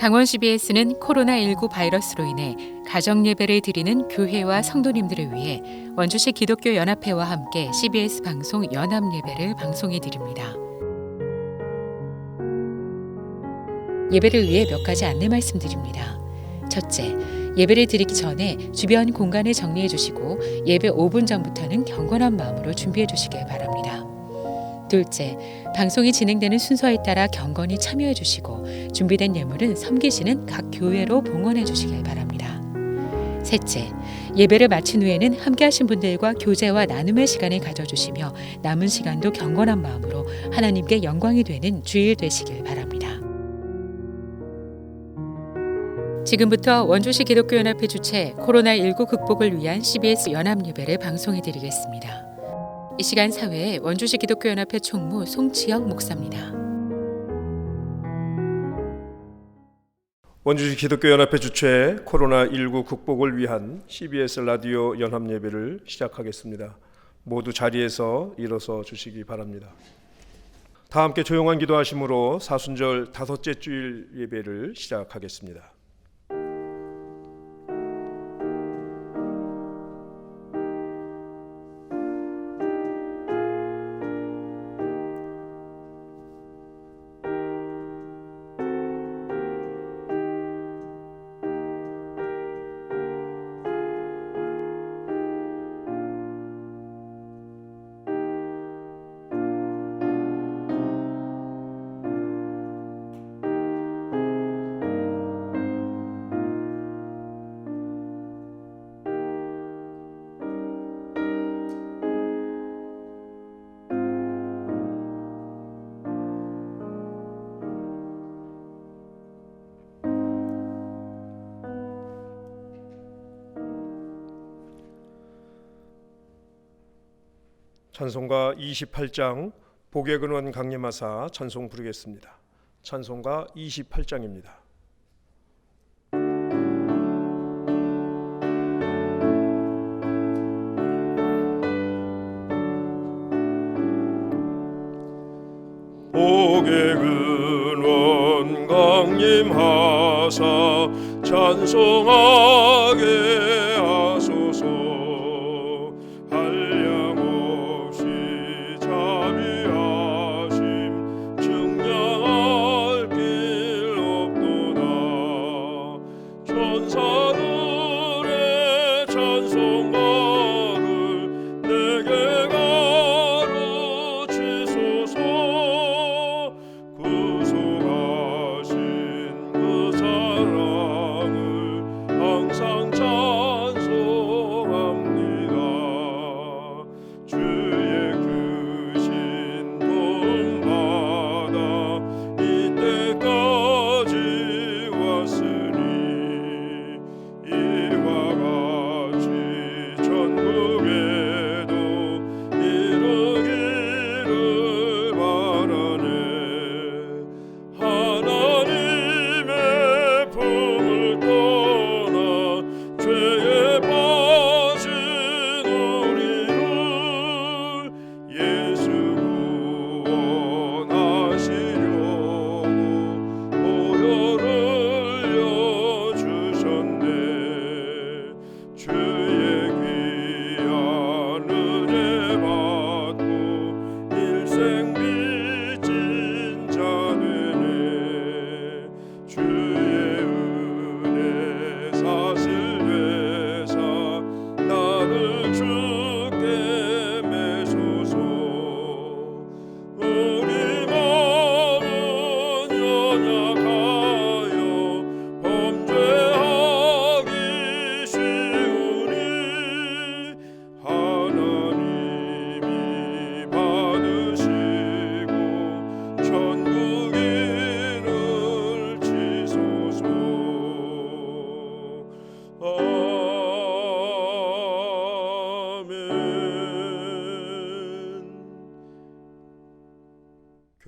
강원 CBS는 코로나19 바이러스로 인해 가정 예배를 드리는 교회와 성도님들을 위해 원주시 기독교 연합회와 함께 CBS 방송 연합 예배를 방송해 드립니다. 예배를 위해 몇 가지 안내 말씀드립니다. 첫째, 예배를 드리기 전에 주변 공간을 정리해 주시고 예배 5분 전부터는 경건한 마음으로 준비해 주시길 바랍니다. 둘째, 방송이 진행되는 순서에 따라 경건히 참여해 주시고 준비된 예물은 섬기시는 각 교회로 봉헌해 주시길 바랍니다. 셋째, 예배를 마친 후에는 함께하신 분들과 교제와 나눔의 시간을 가져주시며 남은 시간도 경건한 마음으로 하나님께 영광이 되는 주일 되시길 바랍니다. 지금부터 원주시 기독교연합회 주최 코로나19 극복을 위한 CBS 연합예배를 방송해 드리겠습니다. 이 시간 사회에 원주시 기독교연합회 총무 송치영 목사입니다. 원주시 기독교연합회 주최 코로나19 극복을 위한 CBS 라디오 연합예배를 시작하겠습니다. 모두 자리에서 일어서 주시기 바랍니다. 다 함께 조용한 기도하심으로 사순절 다섯째 주일 예배를 시작하겠습니다. 찬송가 28장 복의 근원 강림하사 찬송 부르겠습니다. 찬송가 28장입니다. 복의 근원 강림하사 찬송하게 하소서.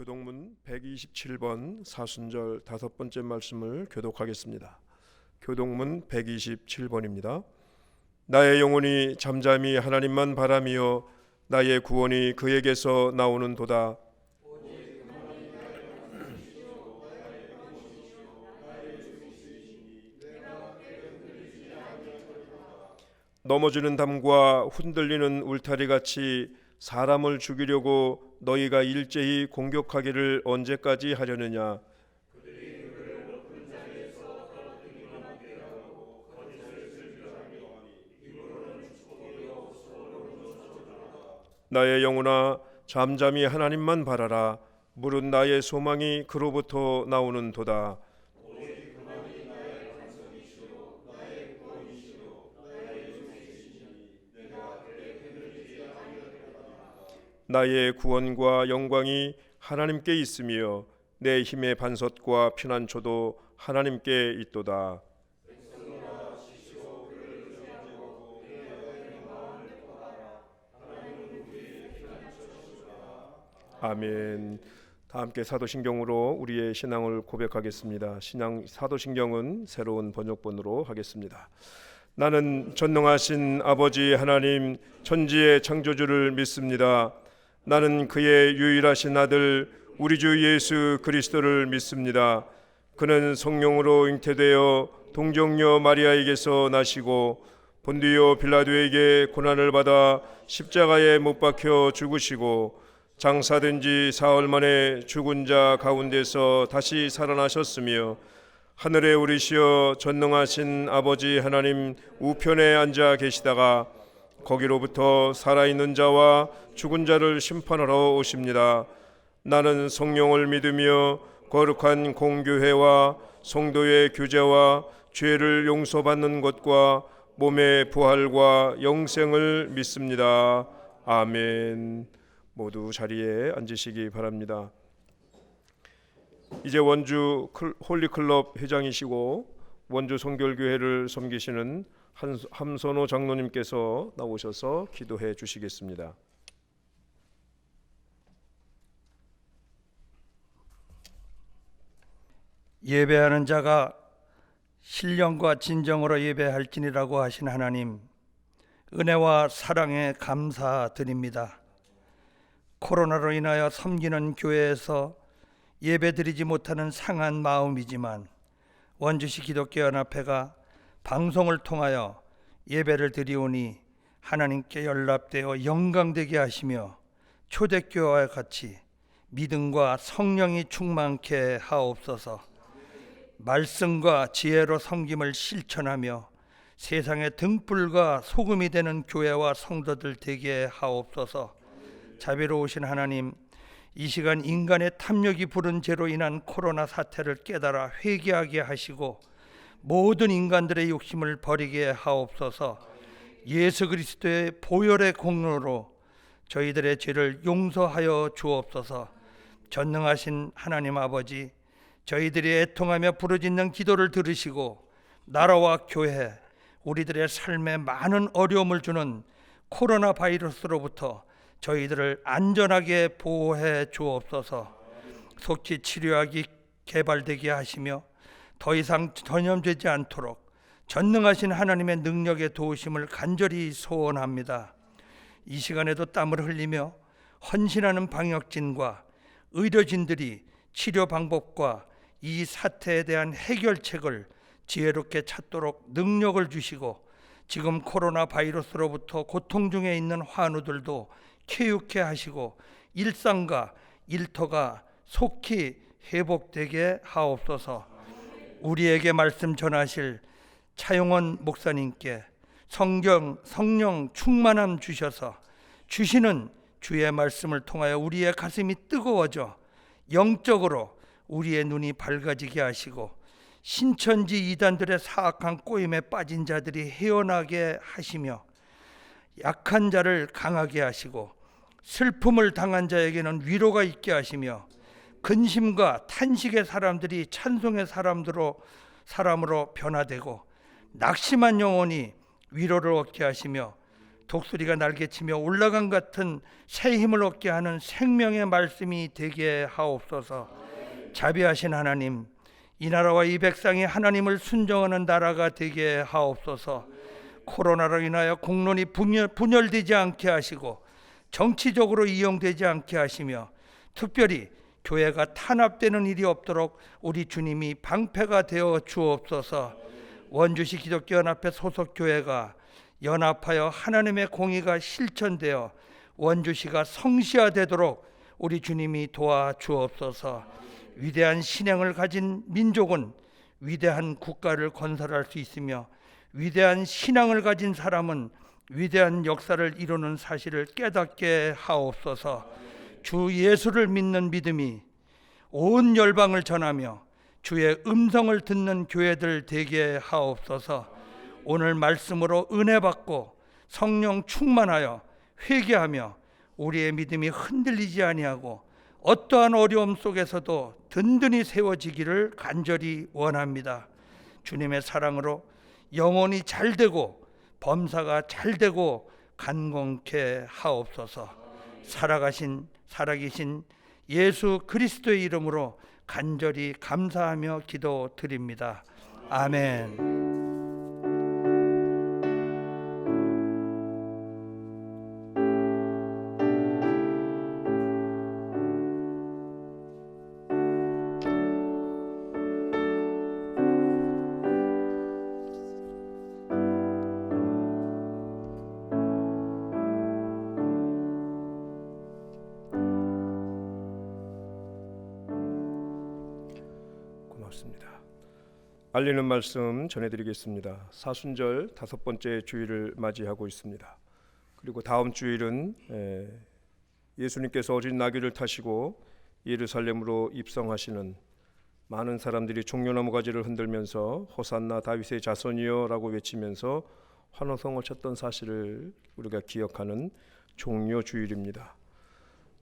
교동문 127번 사순절 다섯 번째 말씀을 교독하겠습니다. 교동문 127번입니다. 나의 영혼이 잠잠히 하나님만 바라며 나의 구원이 그에게서 나오는도다. 넘어지는 담과 흔들리는 울타리같이 사람을 죽이려고 너희가 일제히 공격하기를 언제까지 하려느냐. 나의 영혼아, 잠잠히 하나님만 바라라. 물은 나의 소망이 그로부터 나오는 도다. 나의 구원과 영광이 하나님께 있으며 내 힘의 반석과 피난처도 하나님께 있도다. 아멘. 다 함께 사도신경으로 우리의 신앙을 고백하겠습니다. 사도신경은 새로운 번역본으로 하겠습니다. 나는 전능하신 아버지 하나님 천지의 창조주를 믿습니다. 나는 그의 유일하신 아들 우리 주 예수 그리스도를 믿습니다. 그는 성령으로 잉태되어 동정녀 마리아에게서 나시고 본디오 빌라도에게 고난을 받아 십자가에 못 박혀 죽으시고 장사된 지 사흘 만에 죽은 자 가운데서 다시 살아나셨으며 하늘에 오르시어 전능하신 아버지 하나님 우편에 앉아 계시다가 거기로부터 살아있는 자와 죽은 자를 심판하러 오십니다. 나는 성령을 믿으며 거룩한 공교회와 성도의 교제와 죄를 용서받는 것과 몸의 부활과 영생을 믿습니다. 아멘. 모두 자리에 앉으시기 바랍니다. 이제 원주 홀리클럽 회장이시고 원주 성결교회를 섬기시는 함선호 장로님께서 나오셔서 기도해 주시겠습니다. 예배하는 자가 신령과 진정으로 예배할지니라고 하신 하나님, 은혜와 사랑에 감사드립니다. 코로나로 인하여 섬기는 교회에서 예배드리지 못하는 상한 마음이지만 원주시 기독교연합회가 방송을 통하여 예배를 드리오니 하나님께 연락되어 영광되게 하시며 초대교회와 같이 믿음과 성령이 충만케 하옵소서. 말씀과 지혜로 섬김을 실천하며 세상의 등불과 소금이 되는 교회와 성도들 되게 하옵소서. 자비로우신 하나님, 이 시간 인간의 탐욕이 부른 죄로 인한 코로나 사태를 깨달아 회개하게 하시고 모든 인간들의 욕심을 버리게 하옵소서. 예수 그리스도의 보혈의 공로로 저희들의 죄를 용서하여 주옵소서. 전능하신 하나님 아버지, 저희들이 애통하며 부르짖는 기도를 들으시고 나라와 교회, 우리들의 삶에 많은 어려움을 주는 코로나 바이러스로부터 저희들을 안전하게 보호해 주옵소서. 속히 치료약이 개발되게 하시며 더 이상 전염되지 않도록 전능하신 하나님의 능력의 도우심을 간절히 소원합니다. 이 시간에도 땀을 흘리며 헌신하는 방역진과 의료진들이 치료 방법과 이 사태에 대한 해결책을 지혜롭게 찾도록 능력을 주시고 지금 코로나 바이러스로부터 고통 중에 있는 환우들도 쾌유케 하시고 일상과 일터가 속히 회복되게 하옵소서. 우리에게 말씀 전하실 차용원 목사님께 성령 충만함 주셔서 주시는 주의 말씀을 통하여 우리의 가슴이 뜨거워져 영적으로 우리의 눈이 밝아지게 하시고 신천지 이단들의 사악한 꼬임에 빠진 자들이 헤어나게 하시며 약한 자를 강하게 하시고 슬픔을 당한 자에게는 위로가 있게 하시며 근심과 탄식의 사람들이 찬송의 사람으로 변화되고 낙심한 영혼이 위로를 얻게 하시며 독수리가 날개치며 올라간 같은 새 힘을 얻게 하는 생명의 말씀이 되게 하옵소서. 자비하신 하나님, 이 나라와 이 백성이 하나님을 순종하는 나라가 되게 하옵소서. 코로나로 인하여 공론이 분열되지 않게 하시고 정치적으로 이용되지 않게 하시며 특별히 교회가 탄압되는 일이 없도록 우리 주님이 방패가 되어 주옵소서. 원주시 기독교연합회 소속 교회가 연합하여 하나님의 공의가 실천되어 원주시가 성시화되도록 우리 주님이 도와주옵소서. 위대한 신앙을 가진 민족은 위대한 국가를 건설할 수 있으며, 위대한 신앙을 가진 사람은 위대한 역사를 이루는 사실을 깨닫게 하옵소서. 주 예수를 믿는 믿음이 온 열방을 전하며 주의 음성을 듣는 교회들 되게 하옵소서. 오늘 말씀으로 은혜 받고 성령 충만하여 회개하며 우리의 믿음이 흔들리지 아니하고 어떠한 어려움 속에서도 든든히 세워지기를 간절히 원합니다. 주님의 사랑으로 영혼이 잘되고 범사가 잘되고 간공케 하옵소서. 살아계신 예수 그리스도의 이름으로 간절히 감사하며 기도드립니다. 아멘. 고맙습니다. 알리는 말씀 전해드리겠습니다. 사순절 5번째 주일을 맞이하고 있습니다. 그리고 다음 주일은 예수님께서 어린 나귀를 타시고 예루살렘으로 입성하시는, 많은 사람들이 종려나무 가지를 흔들면서 호산나 다윗의 자손이여 라고 외치면서 환호성을 쳤던 사실을 우리가 기억하는 종려 주일입니다.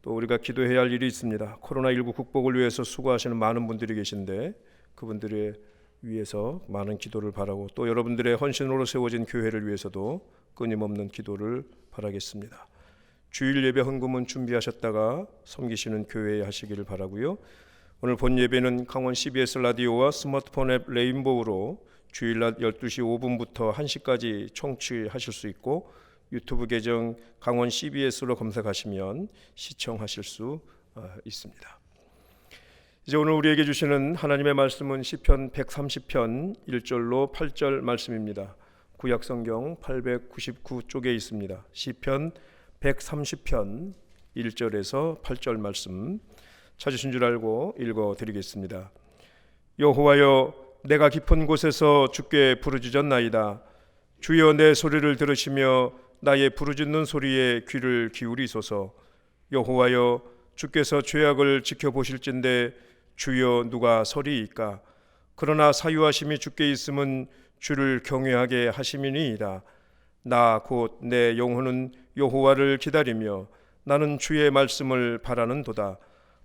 또 우리가 기도해야 할 일이 있습니다. 코로나19 극복을 위해서 수고하시는 많은 분들이 계신데 그분들을 위해서 많은 기도를 바라고, 또 여러분들의 헌신으로 세워진 교회를 위해서도 끊임없는 기도를 바라겠습니다. 주일 예배 헌금은 준비하셨다가 섬기시는 교회에 하시기를 바라고요. 오늘 본 예배는 강원 CBS 라디오와 스마트폰 앱 레인보우로 주일 낮 12시 5분부터 1시까지 청취하실 수 있고, 유튜브 계정 강원 CBS로 검색하시면 시청하실 수 있습니다. 이제 오늘 우리에게 주시는 하나님의 말씀은 시편 130편 1절로 8절 말씀입니다. 구약성경 899쪽에 있습니다. 시편 130편 1절에서 8절 말씀 찾으신 줄 알고 읽어드리겠습니다. 여호와여, 내가 깊은 곳에서 주께 부르짖었나이다. 주여, 내 소리를 들으시며 나의 부르짖는 소리에 귀를 기울이소서. 여호와여, 주께서 죄악을 지켜보실진대 주여 누가 서리이까? 그러나 사유하심이 주께 있음은 주를 경외하게 하심이니이다. 나 곧 내 영혼은 여호와를 기다리며 나는 주의 말씀을 바라는도다.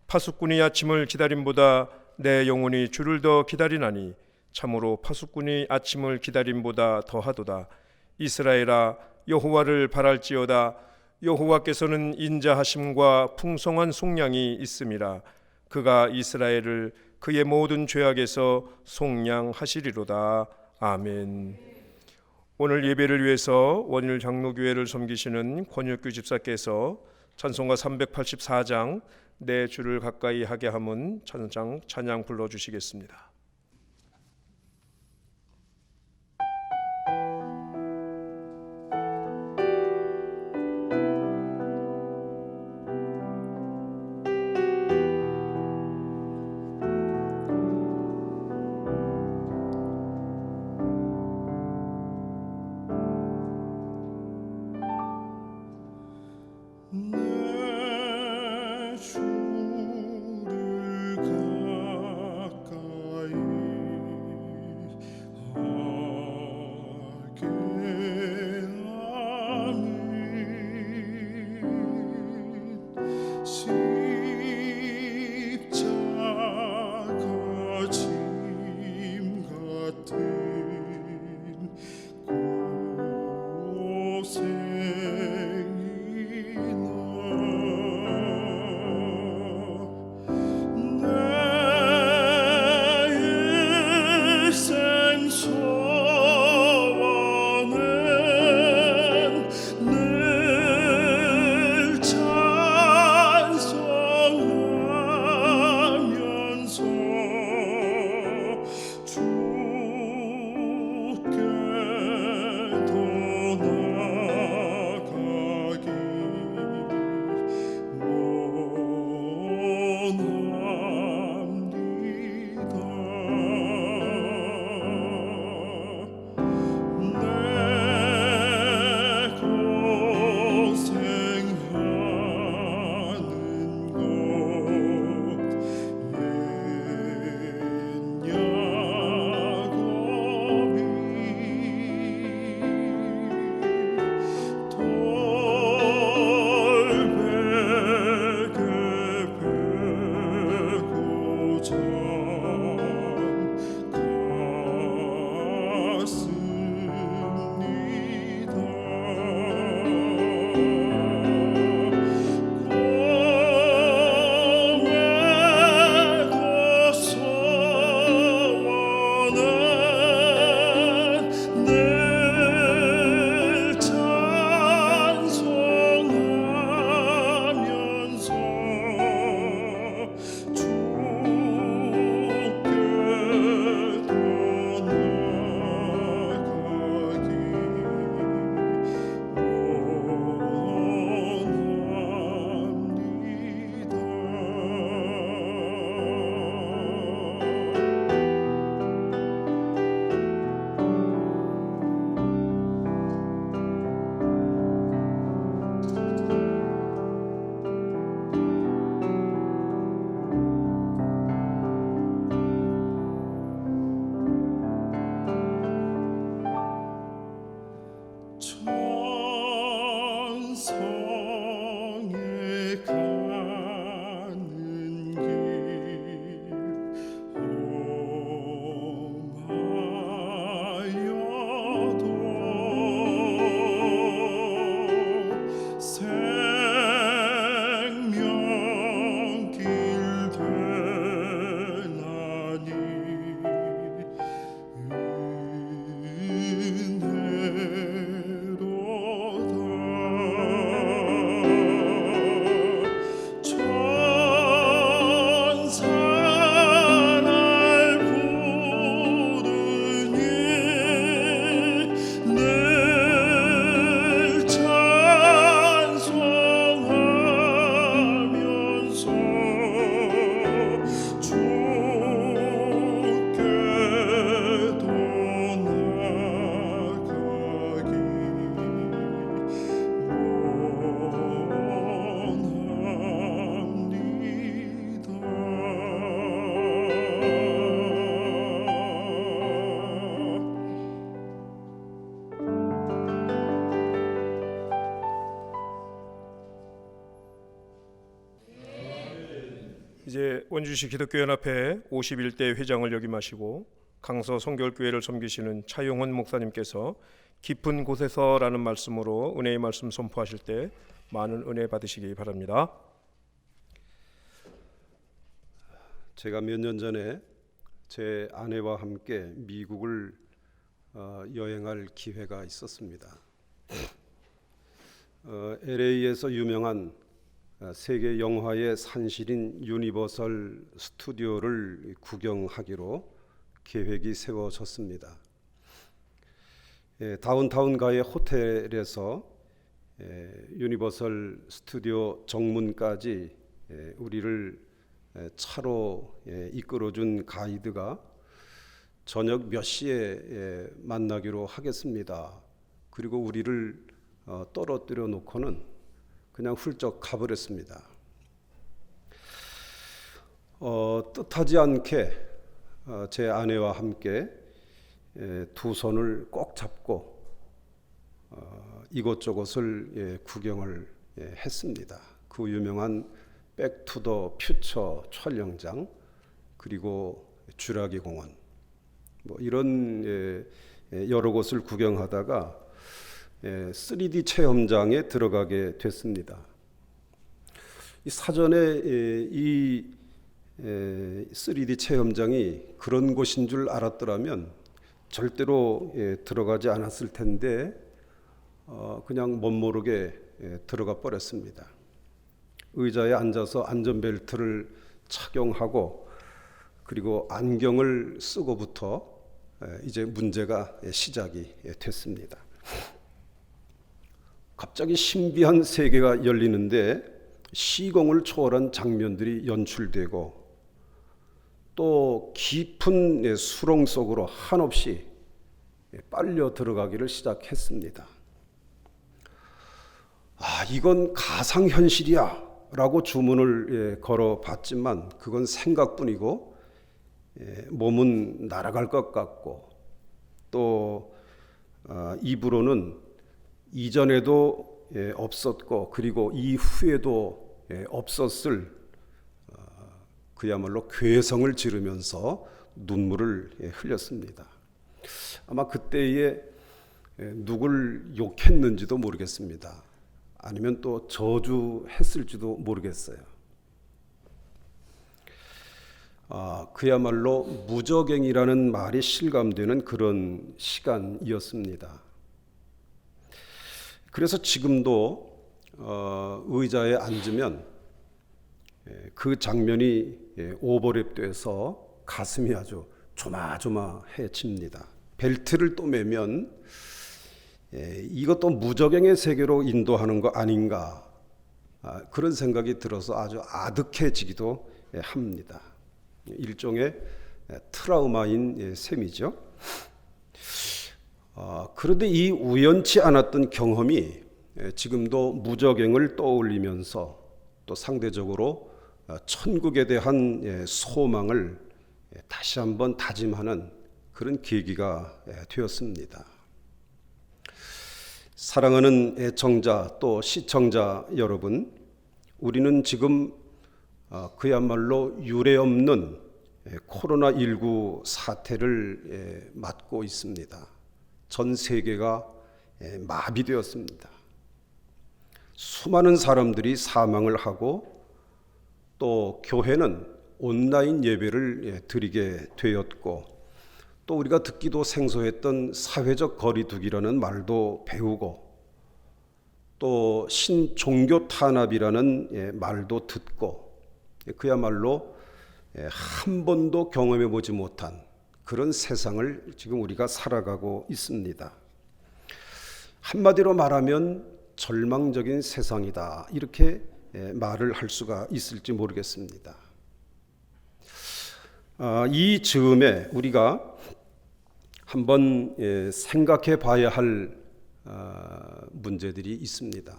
파수꾼이 아침을 기다림보다 내 영혼이 주를 더 기다리나니 참으로 파수꾼이 아침을 기다림보다 더하도다. 이스라엘아, 여호와를 바랄지어다. 여호와께서는 인자하심과 풍성한 속량이 있음이라. 그가 이스라엘을 그의 모든 죄악에서 속량하시리로다. 아멘. 오늘 예배를 위해서 원일 장로교회를 섬기시는 권혁규 집사께서 찬송가 384장 내 주를 가까이 하게 함은 찬양 불러주시겠습니다. 내 주를 가까이 원주시 기독교연합회 51대 회장을 역임하시고 강서 성결교회를 섬기시는 차용헌 목사님께서 깊은 곳에서라는 말씀으로 은혜의 말씀 선포하실 때 많은 은혜 받으시기 바랍니다. 제가 몇 년 전에 제 아내와 함께 미국을 여행할 기회가 있었습니다. LA에서 유명한 세계 영화의 산실인 유니버설 스튜디오를 구경하기로 계획이 세워졌습니다. 다운타운가의 호텔에서 유니버설 스튜디오 정문까지 우리를 차로 이끌어준 가이드가 저녁 몇 시에 만나기로 하겠습니다. 그리고 우리를 떨어뜨려 놓고는 그냥 훌쩍 가버렸습니다. 뜻하지 않게 제 아내와 함께 두 손을 꼭 잡고 이곳저곳을 구경을 했습니다. 그 유명한 백투더 퓨처 촬영장, 그리고 쥐라기 공원, 이런 여러 곳을 구경하다가 3D 체험장에 들어가게 됐습니다. 사전에 이 3D 체험장이 그런 곳인 줄 알았더라면 절대로 들어가지 않았을 텐데 그냥 멋모르게 들어가 버렸습니다. 의자에 앉아서 안전벨트를 착용하고 그리고 안경을 쓰고부터 이제 문제가 시작이 됐습니다. 갑자기 신비한 세계가 열리는데 시공을 초월한 장면들이 연출되고 또 깊은 수렁 속으로 한없이 빨려 들어가기를 시작했습니다. 이건 가상현실이야 라고 주문을 걸어봤지만 그건 생각뿐이고 몸은 날아갈 것 같고 또 입으로는 이전에도 없었고 그리고 이후에도 없었을 그야말로 괴성을 지르면서 눈물을 흘렸습니다. 아마 그때에 누굴 욕했는지도 모르겠습니다. 아니면 또 저주했을지도 모르겠어요. 그야말로 무저갱이라는 말이 실감되는 그런 시간이었습니다. 그래서 지금도 의자에 앉으면 그 장면이 오버랩돼서 가슴이 아주 조마조마해집니다. 벨트를 또 매면 이것도 무저갱의 세계로 인도하는 거 아닌가, 그런 생각이 들어서 아주 아득해지기도 합니다. 일종의 트라우마인 셈이죠. 그런데 이 우연치 않았던 경험이 지금도 무저갱을 떠올리면서 또 상대적으로 천국에 대한 소망을 다시 한번 다짐하는 그런 계기가 되었습니다. 사랑하는 애청자 또 시청자 여러분, 우리는 지금 그야말로 유례없는 코로나19 사태를 맞고 있습니다. 전 세계가 마비되었습니다. 수많은 사람들이 사망을 하고 또 교회는 온라인 예배를 드리게 되었고 또 우리가 듣기도 생소했던 사회적 거리두기라는 말도 배우고 또 신종교 탄압이라는 말도 듣고 그야말로 한 번도 경험해 보지 못한 그런 세상을 지금 우리가 살아가고 있습니다. 한마디로 말하면 절망적인 세상이다, 이렇게 말을 할 수가 있을지 모르겠습니다. 이 즈음에 우리가 한번 생각해 봐야 할 문제들이 있습니다.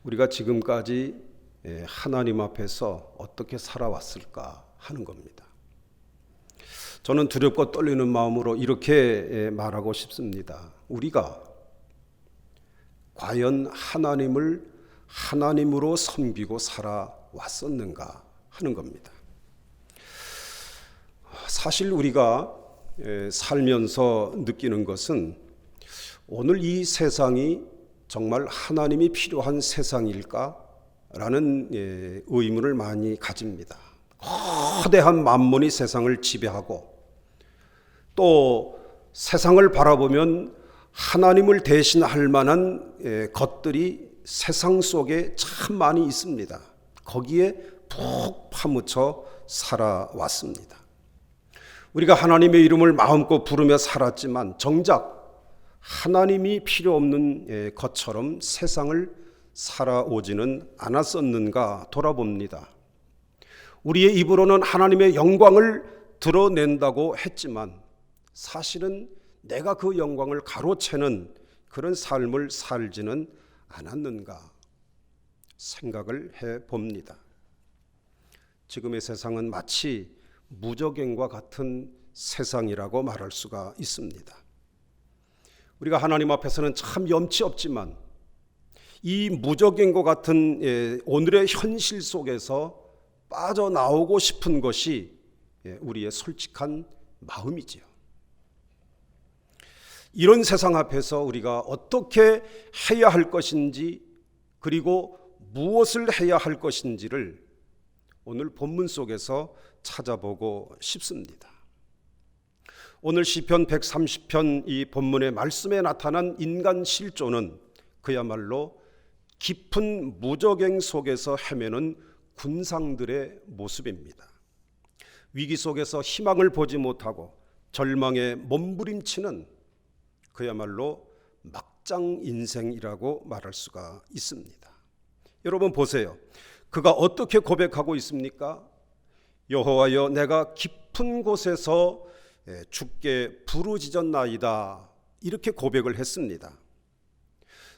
우리가 지금까지 하나님 앞에서 어떻게 살아왔을까 하는 겁니다. 저는 두렵고 떨리는 마음으로 이렇게 말하고 싶습니다. 우리가 과연 하나님을 하나님으로 섬기고 살아왔었는가 하는 겁니다. 사실 우리가 살면서 느끼는 것은 오늘 이 세상이 정말 하나님이 필요한 세상일까라는 의문을 많이 가집니다. 거대한 만문이 세상을 지배하고 또 세상을 바라보면 하나님을 대신할 만한 것들이 세상 속에 참 많이 있습니다. 거기에 푹 파묻혀 살아왔습니다. 우리가 하나님의 이름을 마음껏 부르며 살았지만 정작 하나님이 필요 없는 것처럼 세상을 살아오지는 않았었는가 돌아봅니다. 우리의 입으로는 하나님의 영광을 드러낸다고 했지만 사실은 내가 그 영광을 가로채는 그런 삶을 살지는 않았는가 생각을 해봅니다. 지금의 세상은 마치 무적행과 같은 세상이라고 말할 수가 있습니다. 우리가 하나님 앞에서는 참 염치 없지만 이 무적행과 같은 오늘의 현실 속에서 빠져나오고 싶은 것이 우리의 솔직한 마음이지요. 이런 세상 앞에서 우리가 어떻게 해야 할 것인지 그리고 무엇을 해야 할 것인지를 오늘 본문 속에서 찾아보고 싶습니다. 오늘 시편 130편 이 본문의 말씀에 나타난 인간 실존은 그야말로 깊은 무적행 속에서 헤매는 군상들의 모습입니다. 위기 속에서 희망을 보지 못하고 절망에 몸부림치는 그야말로 막장 인생이라고 말할 수가 있습니다. 여러분 보세요. 그가 어떻게 고백하고 있습니까? 여호와여 내가 깊은 곳에서 주께 부르짖었나이다 이렇게 고백을 했습니다.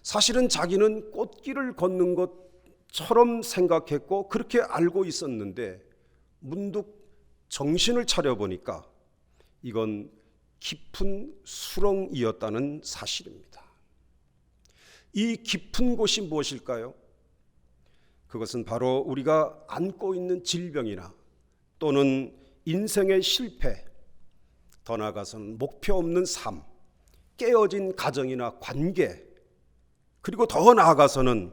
사실은 자기는 꽃길을 걷는 것처럼 생각했고 그렇게 알고 있었는데 문득 정신을 차려보니까 이건 깊은 수렁이었다는 사실입니다. 이 깊은 곳이 무엇일까요? 그것은 바로 우리가 안고 있는 질병이나 또는 인생의 실패, 더 나아가서는 목표 없는 삶, 깨어진 가정이나 관계, 그리고 더 나아가서는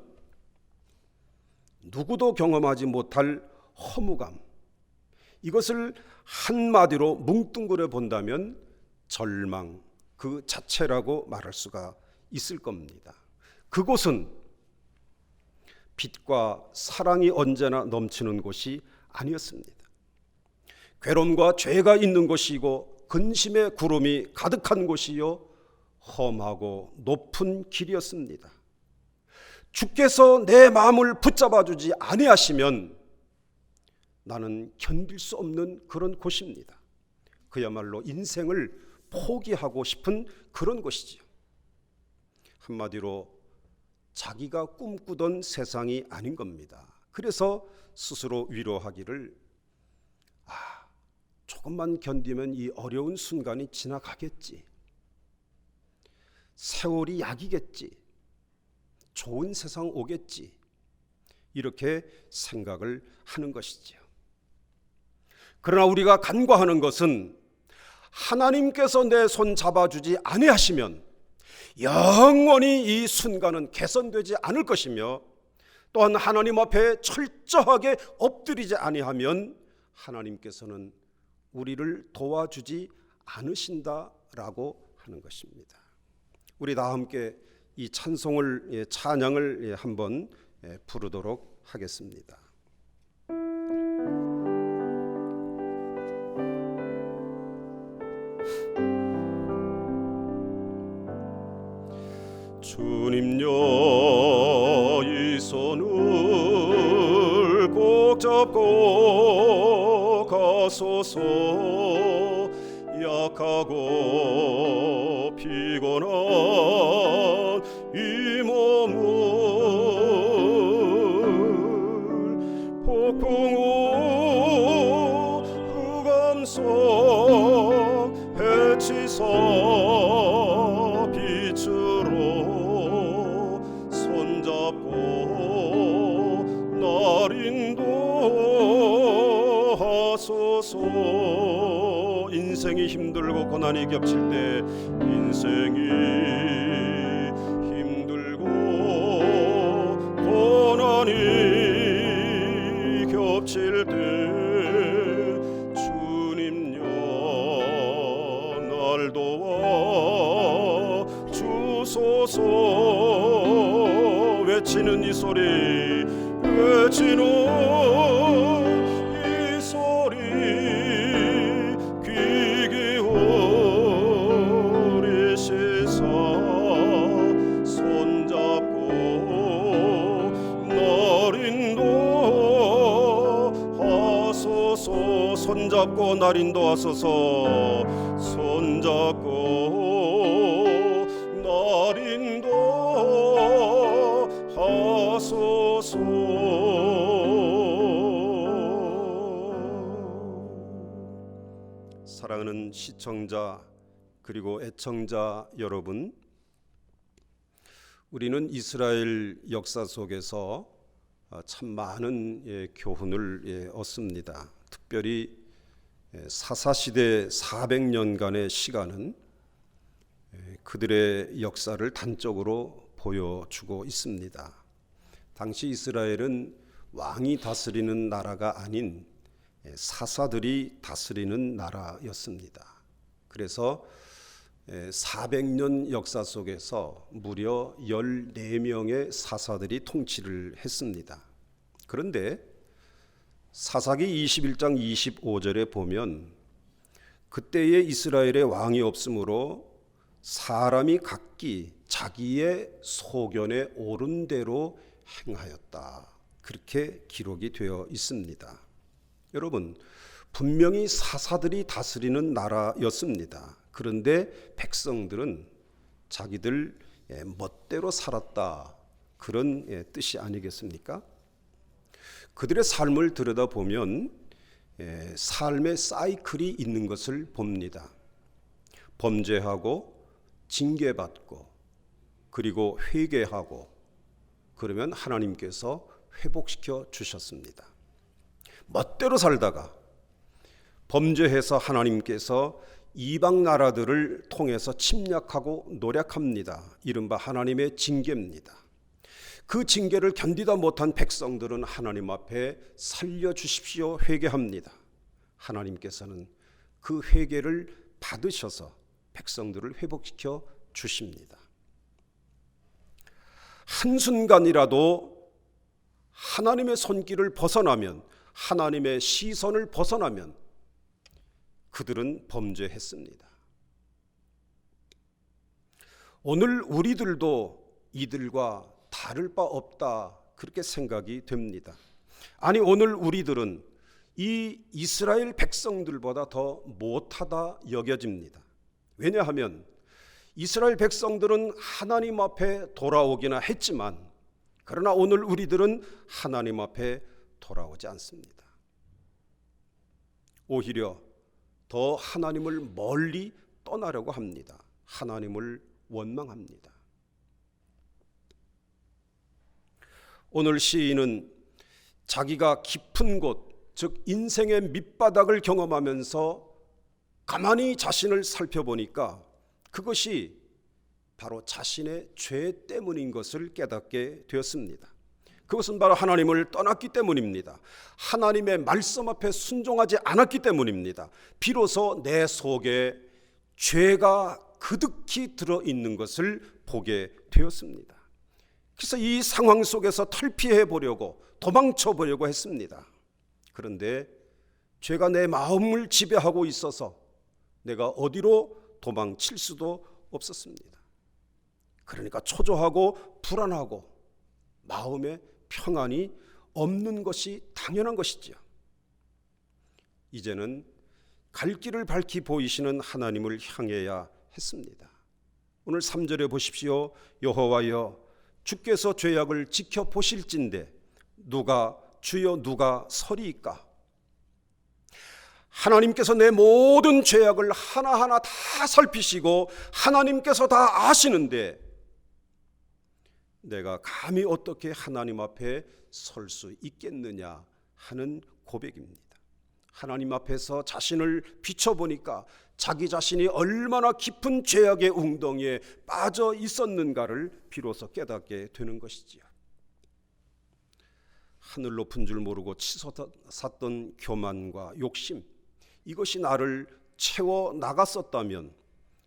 누구도 경험하지 못할 허무감, 이것을 한마디로 뭉뚱그려 본다면 절망 그 자체라고 말할 수가 있을 겁니다. 그곳은 빛과 사랑이 언제나 넘치는 곳이 아니었습니다. 괴로움과 죄가 있는 곳이고 근심의 구름이 가득한 곳이요 험하고 높은 길이었습니다. 주께서 내 마음을 붙잡아 주지 아니하시면 나는 견딜 수 없는 그런 곳입니다. 그야말로 인생을 포기하고 싶은 그런 곳이지요. 한마디로 자기가 꿈꾸던 세상이 아닌 겁니다. 그래서 스스로 위로하기를 조금만 견디면 이 어려운 순간이 지나가겠지. 세월이 약이겠지. 좋은 세상 오겠지. 이렇게 생각을 하는 것이지요. 그러나 우리가 간과하는 것은 하나님께서 내 손 잡아주지 아니하시면 영원히 이 순간은 개선되지 않을 것이며 또한 하나님 앞에 철저하게 엎드리지 아니하면 하나님께서는 우리를 도와주지 않으신다라고 하는 것입니다. 우리 다 함께 이 찬양을 한번 부르도록 하겠습니다. 주님여 이 손을 꼭 잡고 가소서. 약하고 피곤한 이 몸을 폭풍우 흑암성 해치사 빛으로 손잡고 날 인도 하소서. 인생이 힘들고 고난이 겹칠 때, 인생이 힘들고 고난이 겹칠 때 주님여 날 도와 주소서. 외치는 이 소리, 외치는 이 소리, 귀 기울이시사 손잡고 날 인도하소서. 손잡고 날 인도하소서. 손잡고 날 인도하소서. 사랑하는 시청자 그리고 애청자 여러분, 우리는 이스라엘 역사 속에서 참 많은 교훈을 얻습니다. 특별히 사사시대 400년간의 시간은 그들의 역사를 단적으로 보여주고 있습니다. 당시 이스라엘은 왕이 다스리는 나라가 아닌 사사들이 다스리는 나라였습니다. 그래서 400년 역사 속에서 무려 14명의 사사들이 통치를 했습니다. 그런데 사사기 21장 25절에 보면 그때의 이스라엘에 왕이 없으므로 사람이 각기 자기의 소견에 옳은 대로 행하였다. 그렇게 기록이 되어 있습니다. 여러분, 분명히 사사들이 다스리는 나라였습니다. 그런데 백성들은 자기들 멋대로 살았다. 그런 뜻이 아니겠습니까? 그들의 삶을 들여다보면 삶의 사이클이 있는 것을 봅니다. 범죄하고 징계받고 그리고 회개하고 그러면 하나님께서 회복시켜 주셨습니다. 멋대로 살다가 범죄해서 하나님께서 이방 나라들을 통해서 침략하고 노력합니다. 이른바 하나님의 징계입니다. 그 징계를 견디다 못한 백성들은 하나님 앞에 살려주십시오 회개합니다. 하나님께서는 그 회개를 받으셔서 백성들을 회복시켜 주십니다. 한순간이라도 하나님의 손길을 벗어나면, 하나님의 시선을 벗어나면 그들은 범죄했습니다. 오늘 우리들도 이들과 다를 바 없다, 그렇게 생각이 됩니다. 아니, 오늘 우리들은 이 이스라엘 백성들보다 더 못하다 여겨집니다. 왜냐하면 이스라엘 백성들은 하나님 앞에 돌아오기나 했지만, 그러나 오늘 우리들은 하나님 앞에 돌아오지 않습니다. 오히려 더 하나님을 멀리 떠나려고 합니다. 하나님을 원망합니다. 오늘 시인은 자기가 깊은 곳, 즉 인생의 밑바닥을 경험하면서 가만히 자신을 살펴보니까 그것이 바로 자신의 죄 때문인 것을 깨닫게 되었습니다. 그것은 바로 하나님을 떠났기 때문입니다. 하나님의 말씀 앞에 순종하지 않았기 때문입니다. 비로소 내 속에 죄가 그득히 들어있는 것을 보게 되었습니다. 그래서 이 상황 속에서 탈피해 보려고, 도망쳐 보려고 했습니다. 그런데 죄가 내 마음을 지배하고 있어서 내가 어디로 도망칠 수도 없었습니다. 그러니까 초조하고 불안하고 마음에 평안이 없는 것이 당연한 것이지요. 이제는 갈 길을 밝히 보이시는 하나님을 향해야 했습니다. 오늘 3절에 보십시오. 여호와여, 주께서 죄악을 지켜보실진대 주여 누가 서리이까? 하나님께서 내 모든 죄악을 하나하나 다 살피시고 하나님께서 다 아시는데 내가 감히 어떻게 하나님 앞에 설 수 있겠느냐 하는 고백입니다. 하나님 앞에서 자신을 비춰보니까 자기 자신이 얼마나 깊은 죄악의 웅덩이에 빠져 있었는가를 비로소 깨닫게 되는 것이지요. 하늘 높은 줄 모르고 치솟았던 교만과 욕심, 이것이 나를 채워 나갔었다면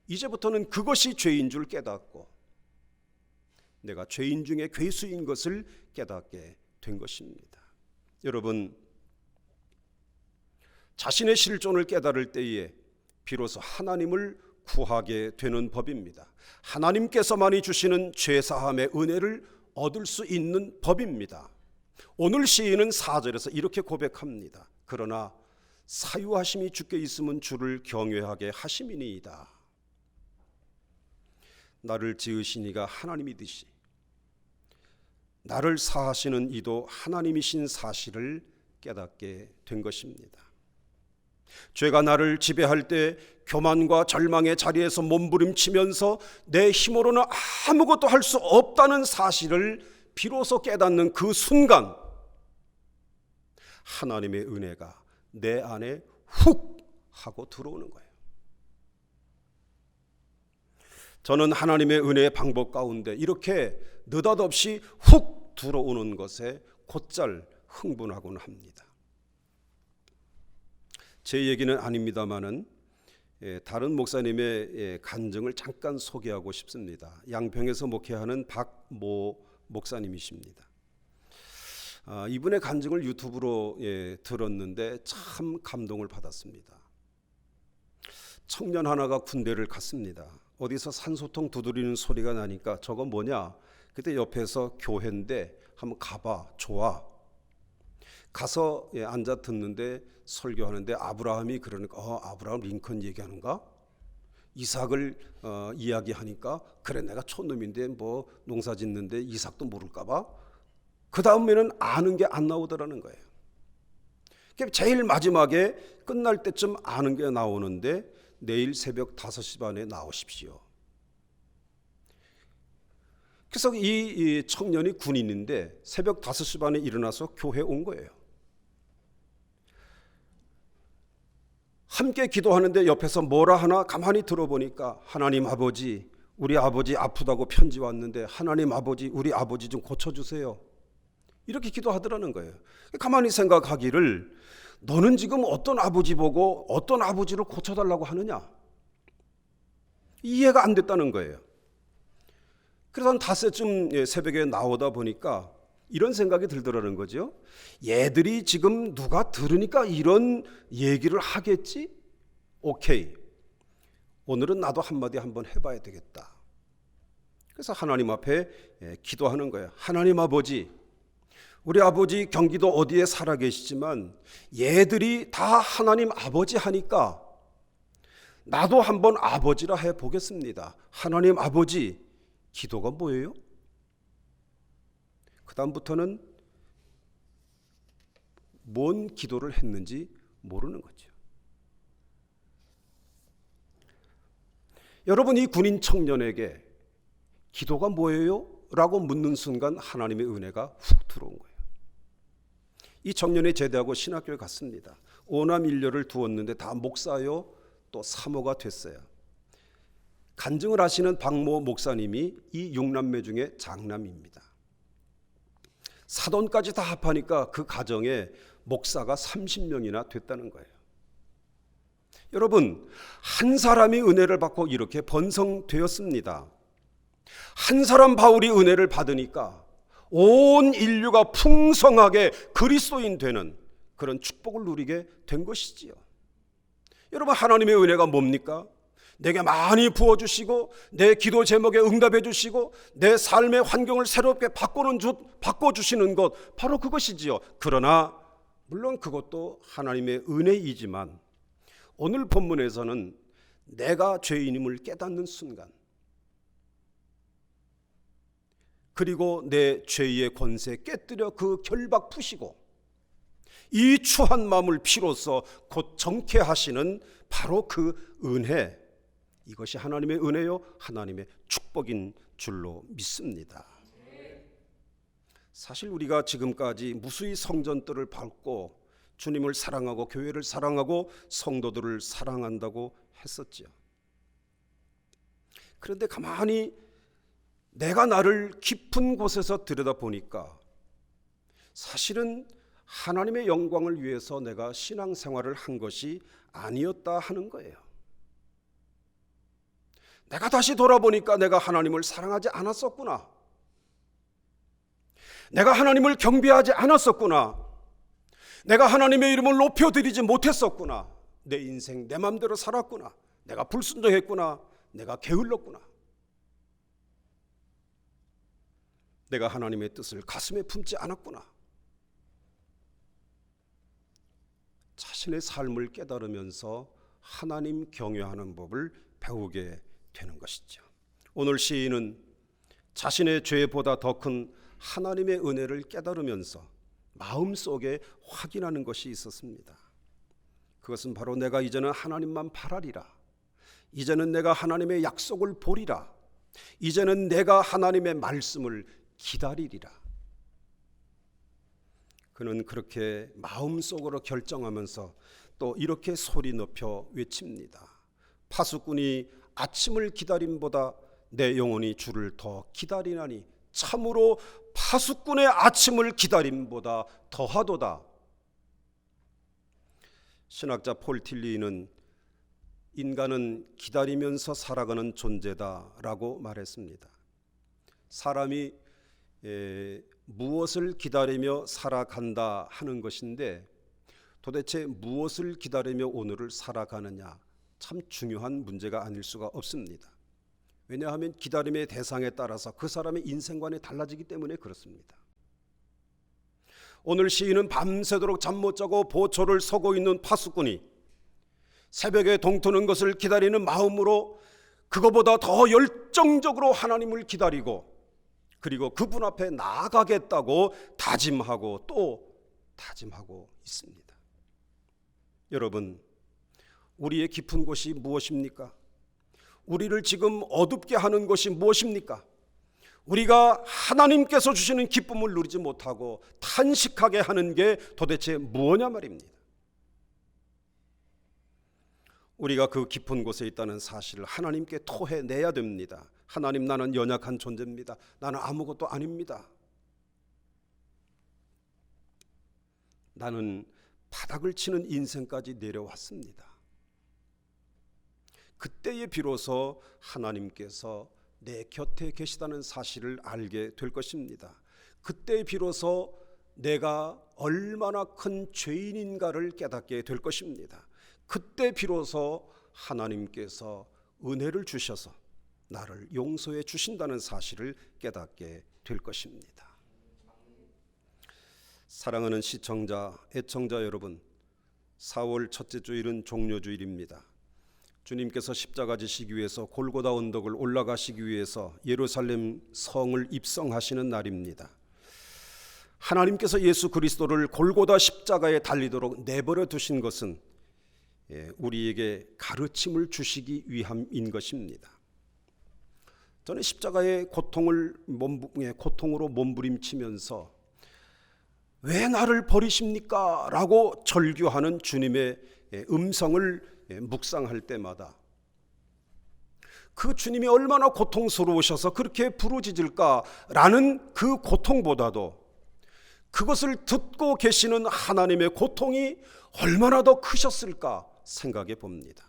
이제부터는 그것이 죄인 줄 깨닫고 내가 죄인 중에 괴수인 것을 깨닫게 된 것입니다. 여러분, 자신의 실존을 깨달을 때에 비로소 하나님을 구하게 되는 법입니다. 하나님께서만이 주시는 죄사함의 은혜를 얻을 수 있는 법입니다. 오늘 시인은 4절에서 이렇게 고백합니다. 그러나 사유하심이 주께 있으면 주를 경외하게 하심이니이다. 나를 지으신 이가 하나님이듯이 나를 사하시는 이도 하나님이신 사실을 깨닫게 된 것입니다. 죄가 나를 지배할 때 교만과 절망의 자리에서 몸부림치면서 내 힘으로는 아무것도 할 수 없다는 사실을 비로소 깨닫는 그 순간 하나님의 은혜가 내 안에 훅 하고 들어오는 거예요. 저는 하나님의 은혜의 방법 가운데 이렇게 느닷없이 훅 들어오는 것에 곧잘 흥분하곤 합니다. 제 얘기는 아닙니다만은 다른 목사님의 간증을 잠깐 소개하고 싶습니다. 양평에서 목회하는 박모 목사님이십니다. 이분의 간증을 유튜브로 들었는데 참 감동을 받았습니다. 청년 하나가 군대를 갔습니다. 어디서 산소통 두드리는 소리가 나니까 저거 뭐냐? 그때 옆에서 교회인데 한번 가봐, 좋아. 가서 앉아 듣는데 설교하는데 아브라함이 그러니까 아브라함 링컨 얘기하는가? 이삭을 이야기하니까 그래 내가 촌놈인데 뭐 농사 짓는데 이삭도 모를까 봐. 그 다음에는 아는 게 안 나오더라는 거예요. 제일 마지막에 끝날 때쯤 아는 게 나오는데 내일 새벽 5시 반에 나오십시오. 그래서 이 청년이 군인인데 새벽 5시 반에 일어나서 교회에 온 거예요. 함께 기도하는데 옆에서 뭐라 하나 가만히 들어보니까 하나님 아버지, 우리 아버지 아프다고 편지 왔는데 하나님 아버지, 우리 아버지 좀 고쳐주세요. 이렇게 기도하더라는 거예요. 가만히 생각하기를 너는 지금 어떤 아버지 보고 어떤 아버지를 고쳐달라고 하느냐? 이해가 안 됐다는 거예요. 그래서 한 5시쯤 새벽에 나오다 보니까 이런 생각이 들더라는 거죠. 얘들이 지금 누가 들으니까 이런 얘기를 하겠지? 오케이. 오늘은 나도 한마디 한번 해봐야 되겠다. 그래서 하나님 앞에 기도하는 거예요. 하나님 아버지, 우리 아버지 경기도 어디에 살아계시지만 얘들이 다 하나님 아버지 하니까 나도 한번 아버지라 해보겠습니다. 하나님 아버지, 기도가 뭐예요? 그 다음부터는 뭔 기도를 했는지 모르는 거죠. 여러분, 이 군인 청년에게 기도가 뭐예요? 라고 묻는 순간 하나님의 은혜가 훅 들어온 거예요. 이 청년이 제대하고 신학교에 갔습니다. 5남 1녀를 두었는데 다 목사요 또 사모가 됐어요. 간증을 하시는 박모 목사님이 이 6남매 중에 장남입니다. 사돈까지 다 합하니까 그 가정에 목사가 30명이나 됐다는 거예요. 여러분, 한 사람이 은혜를 받고 이렇게 번성되었습니다. 한 사람 바울이 은혜를 받으니까 온 인류가 풍성하게 그리스도인 되는 그런 축복을 누리게 된 것이지요. 여러분, 하나님의 은혜가 뭡니까? 내게 많이 부어주시고 내 기도 제목에 응답해 주시고 내 삶의 환경을 새롭게 바꿔주시는 것, 바로 그것이지요. 그러나 물론 그것도 하나님의 은혜이지만 오늘 본문에서는 내가 죄인임을 깨닫는 순간, 그리고 내 죄의 권세 깨뜨려 그 결박 푸시고 이 추한 마음을 피로써 곧 정케하시는 바로 그 은혜, 이것이 하나님의 은혜요 하나님의 축복인 줄로 믿습니다. 사실 우리가 지금까지 무수히 성전들을 밟고 주님을 사랑하고 교회를 사랑하고 성도들을 사랑한다고 했었지요. 그런데 가만히 내가 나를 깊은 곳에서 들여다보니까 사실은 하나님의 영광을 위해서 내가 신앙생활을 한 것이 아니었다 하는 거예요. 내가 다시 돌아보니까 내가 하나님을 사랑하지 않았었구나. 내가 하나님을 경배하지 않았었구나. 내가 하나님의 이름을 높여드리지 못했었구나. 내 인생 내 맘대로 살았구나. 내가 불순종했구나. 내가 게을렀구나. 내가 하나님의 뜻을 가슴에 품지 않았구나. 자신의 삶을 깨달으면서 하나님 경외하는 법을 배우게 되는 것이죠. 오늘 시인은 자신의 죄보다 더 큰 하나님의 은혜를 깨달으면서 마음속에 확인하는 것이 있었습니다. 그것은 바로 내가 이제는 하나님만 바라리라. 이제는 내가 하나님의 약속을 보리라. 이제는 내가 하나님의 말씀을 기다리리라. 그는 그렇게 마음속으로 결정하면서 또 이렇게 소리 높여 외칩니다. 파수꾼이 아침을 기다림보다 내 영혼이 주를 더 기다리나니 참으로 파수꾼의 아침을 기다림보다 더하도다. 신학자 폴 틸리는 인간은 기다리면서 살아가는 존재다라고 말했습니다. 사람이 무엇을 기다리며 살아간다 하는 것인데 도대체 무엇을 기다리며 오늘을 살아가느냐, 참 중요한 문제가 아닐 수가 없습니다. 왜냐하면 기다림의 대상에 따라서 그 사람의 인생관이 달라지기 때문에 그렇습니다. 오늘 시인은 밤새도록 잠 못 자고 보초를 서고 있는 파수꾼이 새벽에 동트는 것을 기다리는 마음으로 그거보다 더 열정적으로 하나님을 기다리고 그리고 그분 앞에 나아가겠다고 다짐하고 또 다짐하고 있습니다. 여러분, 우리의 깊은 곳이 무엇입니까? 우리를 지금 어둡게 하는 것이 무엇입니까? 우리가 하나님께서 주시는 기쁨을 누리지 못하고 탄식하게 하는 게 도대체 무엇냐 말입니다. 우리가 그 깊은 곳에 있다는 사실을 하나님께 토해내야 됩니다. 하나님, 나는 연약한 존재입니다. 나는 아무것도 아닙니다. 나는 바닥을 치는 인생까지 내려왔습니다. 그때에 비로소 하나님께서 내 곁에 계시다는 사실을 알게 될 것입니다. 그때 비로소 내가 얼마나 큰 죄인인가를 깨닫게 될 것입니다. 그때 비로소 하나님께서 은혜를 주셔서 나를 용서해 주신다는 사실을 깨닫게 될 것입니다. 사랑하는 시청자, 애청자 여러분, 4월 첫째 주일은 종료주일입니다. 주님께서 십자가 지시기 위해서 골고다 언덕을 올라가시기 위해서 예루살렘 성을 입성하시는 날입니다. 하나님께서 예수 그리스도를 골고다 십자가에 달리도록 내버려 두신 것은 우리에게 가르침을 주시기 위함인 것입니다. 저는 십자가의 고통으로 몸부림치면서 왜 나를 버리십니까? 라고 절규하는 주님의 음성을 묵상할 때마다 그 주님이 얼마나 고통스러우셔서 그렇게 부르짖을까라는 그 고통보다도 그것을 듣고 계시는 하나님의 고통이 얼마나 더 크셨을까 생각해 봅니다.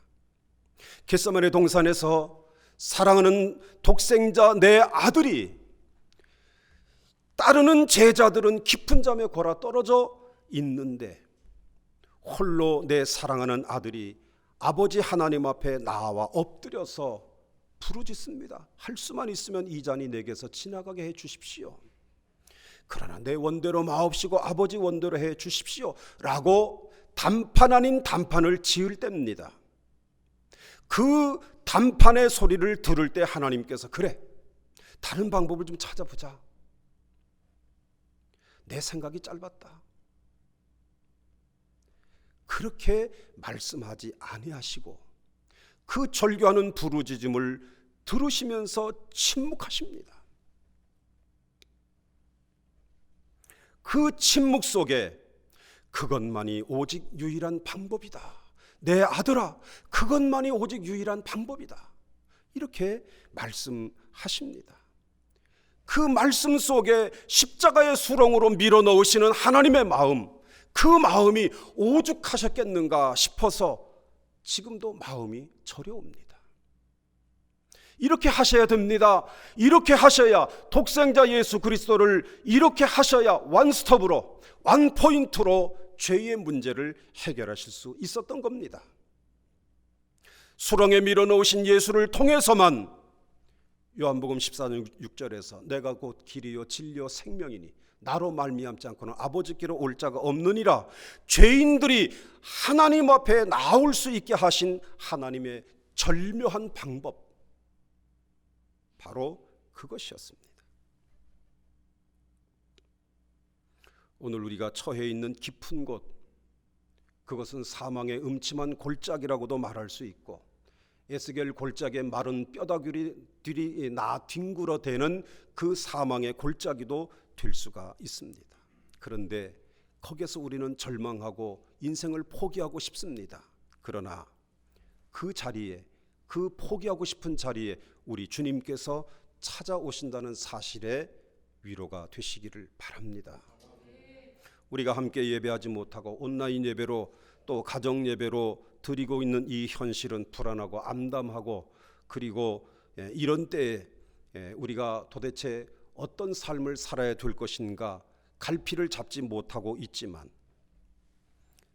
겟세마네 동산에서 사랑하는 독생자 내 아들이 따르는 제자들은 깊은 잠에 골아 떨어져 있는데 홀로 내 사랑하는 아들이 아버지 하나님 앞에 나와 엎드려서 부르짖습니다. 할 수만 있으면 이 잔이 내게서 지나가게 해 주십시오. 그러나 내 원대로 마옵시고 아버지 원대로 해 주십시오 라고 단판 아닌 단판을 지을 때입니다. 그 단판의 소리를 들을 때 하나님께서 그래, 다른 방법을 좀 찾아보자. 내 생각이 짧았다. 그렇게 말씀하지 아니하시고 그 절규하는 부르짖음을 들으시면서 침묵하십니다. 그 침묵 속에 그것만이 오직 유일한 방법이다. 내 아들아, 그것만이 오직 유일한 방법이다. 이렇게 말씀하십니다. 그 말씀 속에 십자가의 수렁으로 밀어넣으시는 하나님의 마음, 그 마음이 오죽하셨겠는가 싶어서 지금도 마음이 저려옵니다. 이렇게 하셔야 됩니다. 이렇게 하셔야, 독생자 예수 그리스도를 이렇게 하셔야 원스톱으로, 원포인트로 죄의 문제를 해결하실 수 있었던 겁니다. 수렁에 밀어넣으신 예수를 통해서만 요한복음 14장 6절에서 내가 곧 길이요 진리요 생명이니 나로 말미암지 않고는 아버지께로 올 자가 없느니라, 죄인들이 하나님 앞에 나올 수 있게 하신 하나님의 절묘한 방법, 바로 그것이었습니다. 오늘 우리가 처해 있는 깊은 곳, 그것은 사망의 음침한 골짜기라고도 말할 수 있고, 에스겔 골짜기의 마른 뼈다귀들이 나뒹굴어대는 그 사망의 골짜기도 될 수가 있습니다. 그런데 거기에서 우리는 절망하고 인생을 포기하고 싶습니다. 그러나 그 자리에, 그 포기하고 싶은 자리에 우리 주님께서 찾아오신다는 사실에 위로가 되시기를 바랍니다. 우리가 함께 예배하지 못하고 온라인 예배로 또 가정 예배로 드리고 있는 이 현실은 불안하고 암담하고, 그리고 이런 때에 우리가 도대체 어떤 삶을 살아야 될 것인가 갈피를 잡지 못하고 있지만,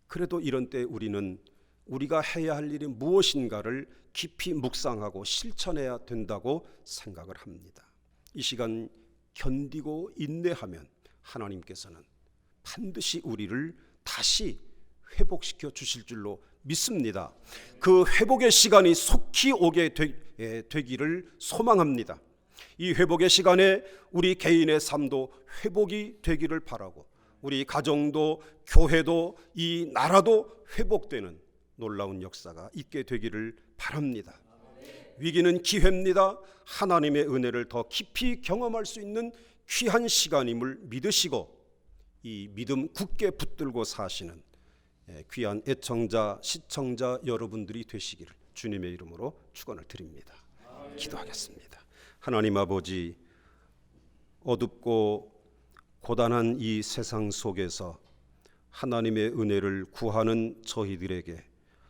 그래도 이런 때 우리는 우리가 해야 할 일이 무엇인가를 깊이 묵상하고 실천해야 된다고 생각을 합니다. 이 시간 견디고 인내하면 하나님께서는 반드시 우리를 다시 회복시켜 주실 줄로 믿습니다. 그 회복의 시간이 속히 오게 되기를 소망합니다. 이 회복의 시간에 우리 개인의 삶도 회복이 되기를 바라고, 우리 가정도 교회도 이 나라도 회복되는 놀라운 역사가 있게 되기를 바랍니다. 위기는 기회입니다. 하나님의 은혜를 더 깊이 경험할 수 있는 귀한 시간임을 믿으시고, 이 믿음 굳게 붙들고 사시는 귀한 애청자, 시청자 여러분들이 되시기를 주님의 이름으로 축원을 드립니다. 기도하겠습니다. 하나님 아버지, 어둡고 고단한 이 세상 속에서 하나님의 은혜를 구하는 저희들에게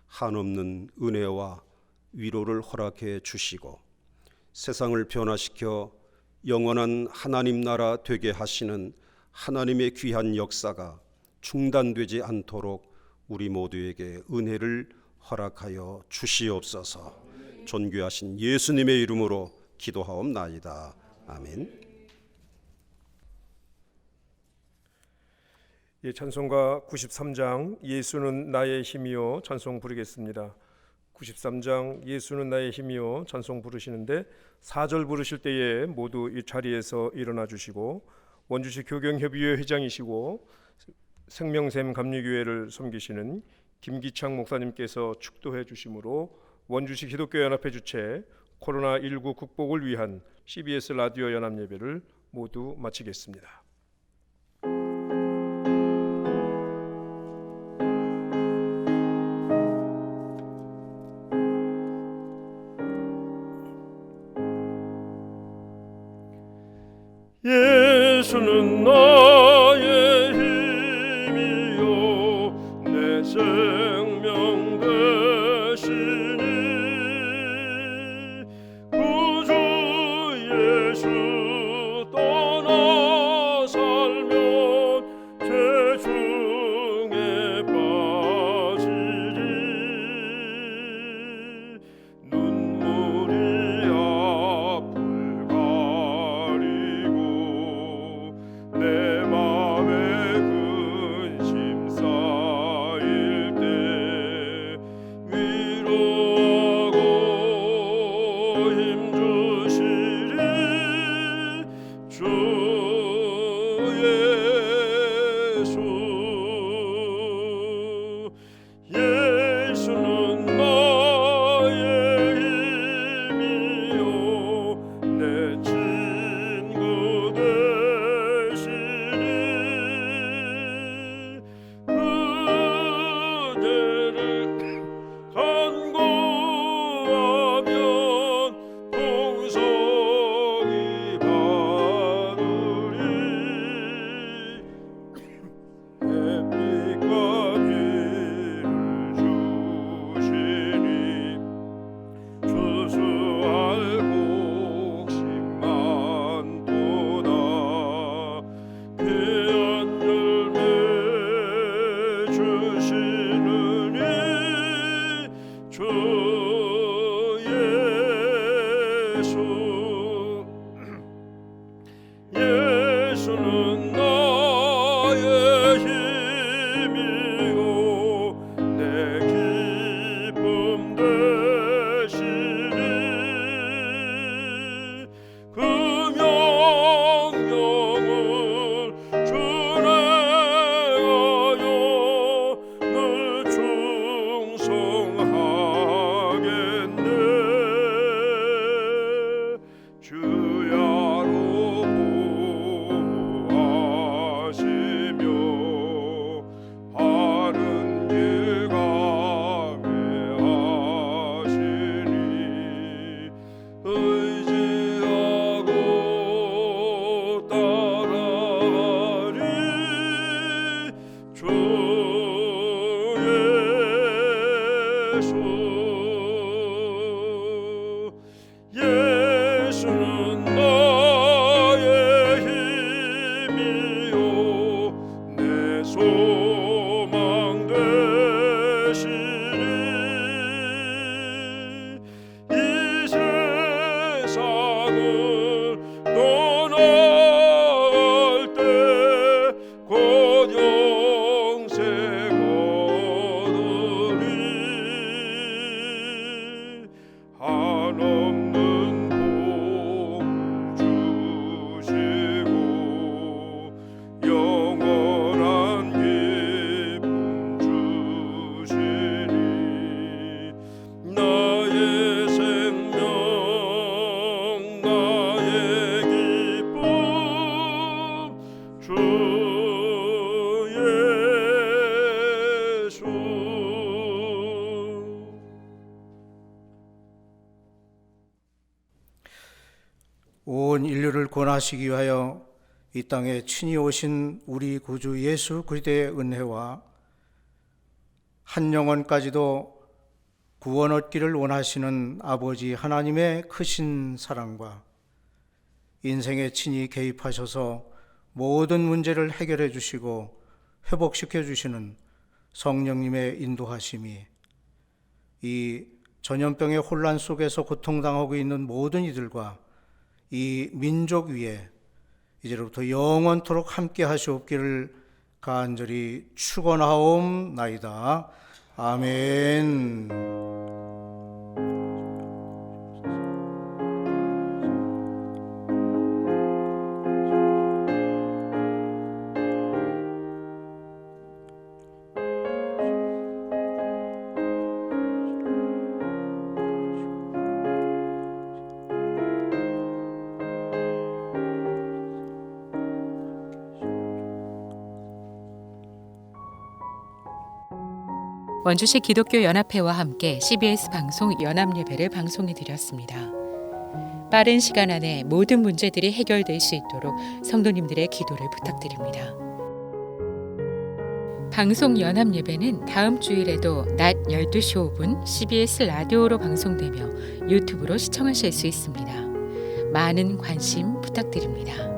한없는 은혜와 위로를 허락해 주시고, 세상을 변화시켜 영원한 하나님 나라 되게 하시는 하나님의 귀한 역사가 중단되지 않도록 우리 모두에게 은혜를 허락하여 주시옵소서. 존귀하신 예수님의 이름으로 기도하옵나이다. 아멘. 예, 찬송가 93장 예수는 나의 힘이요 찬송 부르겠습니다. 93장 예수는 나의 힘이요 찬송 부르시는데 4절 부르실 때에 모두 이 자리에서 일어나 주시고, 원주시 교경협의회 회장이시고 생명샘 감리교회를 섬기시는 김기창 목사님께서 축도해 주심으로 원주시 기독교연합회 주최 코로나19 극복을 위한 CBS 라디오 연합예배를 모두 마치겠습니다. 예수는 나의 힘이요 내 생명 되시니, 구주 예수 떠나 살면 죄 중에 빠지리, 눈물이 앞을 가리고 내 맘에 근심 쌓일 때 위로 주 예수 예수는 나의 힘이요 내 기쁨 되시니 그 명령을 주내 하여 늘 충성하겠네 주야로 보아시며 바른 길 가게 하시니 의지하고 따라가리 주 예수 예수는 나의 힘이요 내 소망 되시니 이 세상을 떠나갈 때 곧 영생 얻으리 한없는 복을 주시고 영원한 기쁨 주시니 나의 생명 나의 기쁨 주 예수 온 인류를 구원하시기 위하여 이 땅에 친히 오신 우리 구주 예수 그리스도의 은혜와 한 영혼까지도 구원 얻기를 원하시는 아버지 하나님의 크신 사랑과 인생에 친히 개입하셔서 모든 문제를 해결해 주시고 회복시켜 주시는 성령님의 인도하심이 이 전염병의 혼란 속에서 고통당하고 있는 모든 이들과 이 민족 위에 이제로부터 영원토록 함께 하시옵기를 간절히 축원하옵나이다. 아멘. 원주시 기독교 연합회와 함께 CBS 방송 연합예배를 방송해 드렸습니다. 빠른 시간 안에 모든 문제들이 해결될 수 있도록 성도님들의 기도를 부탁드립니다. 방송 연합예배는 다음 주일에도 낮 12시 5분 CBS 라디오로 방송되며 유튜브로 시청하실 수 있습니다. 많은 관심 부탁드립니다.